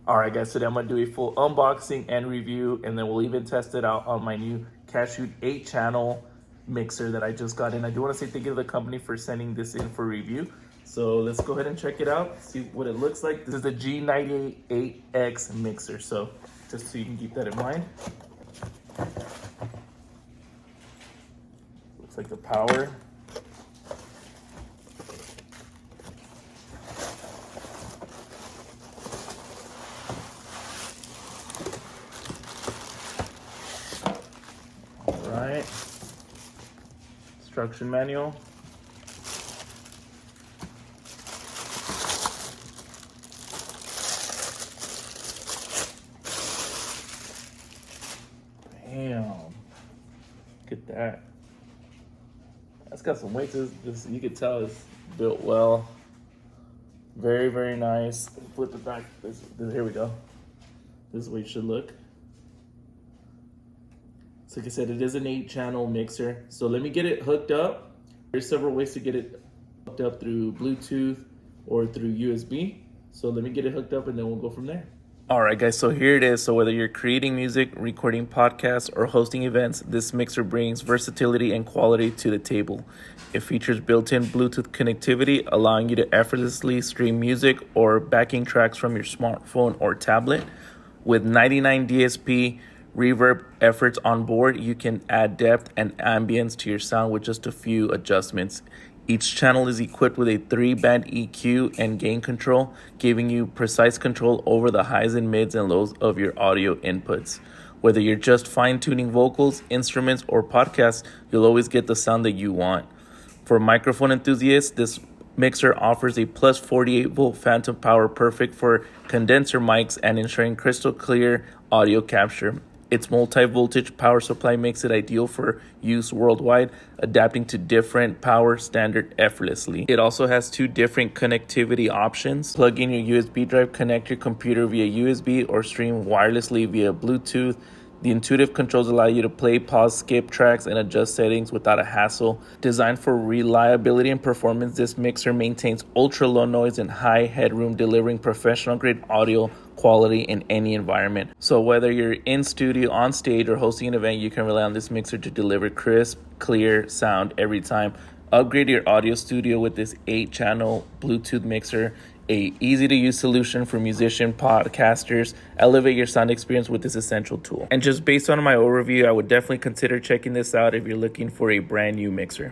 All right, guys, today I'm gonna do a full unboxing and review, and then we'll even test it out on my new Kaschun 8-channel mixer that I just got in. I do want to say thank you to the company for sending this in for review. So let's go ahead and check it out, see what it looks like. This is the G98X mixer, so just so you can keep that in mind. Looks like the power. Right, instruction manual. Damn, look at that. That's got some weight to this. You can tell it's built well. Very, very nice. Flip it back. Here we go. This is what it should look. So like I said, it is an 8-channel mixer. So let me get it hooked up. There's several ways to get it hooked up through Bluetooth or through USB. So let me get it hooked up and then we'll go from there. All right, guys, so here it is. So whether you're creating music, recording podcasts, or hosting events, this mixer brings versatility and quality to the table. It features built-in Bluetooth connectivity, allowing you to effortlessly stream music or backing tracks from your smartphone or tablet. With 99 DSP reverb efforts on board, you can add depth and ambience to your sound with just a few adjustments. Each channel is equipped with a 3-band EQ and gain control, giving you precise control over the highs and mids and lows of your audio inputs. Whether you're just fine-tuning vocals, instruments, or podcasts, you'll always get the sound that you want. For microphone enthusiasts, this mixer offers a plus 48-volt phantom power, perfect for condenser mics and ensuring crystal clear audio capture. Its multi-voltage power supply makes it ideal for use worldwide, adapting to different power standards effortlessly. It also has 2 different connectivity options. Plug in your USB drive, connect your computer via USB, or stream wirelessly via Bluetooth. The intuitive controls allow you to play, pause, skip tracks, and adjust settings without a hassle. Designed for reliability and performance, this mixer maintains ultra-low noise and high headroom, delivering professional-grade audio quality in any environment. So whether you're in studio, on stage, or hosting an event, you can rely on this mixer to deliver crisp, clear sound every time. Upgrade your audio studio with this 8-channel Bluetooth mixer, a easy-to-use solution for musicians, podcasters. Elevate your sound experience with this essential tool. And just based on my overview, I would definitely consider checking this out if you're looking for a brand new mixer.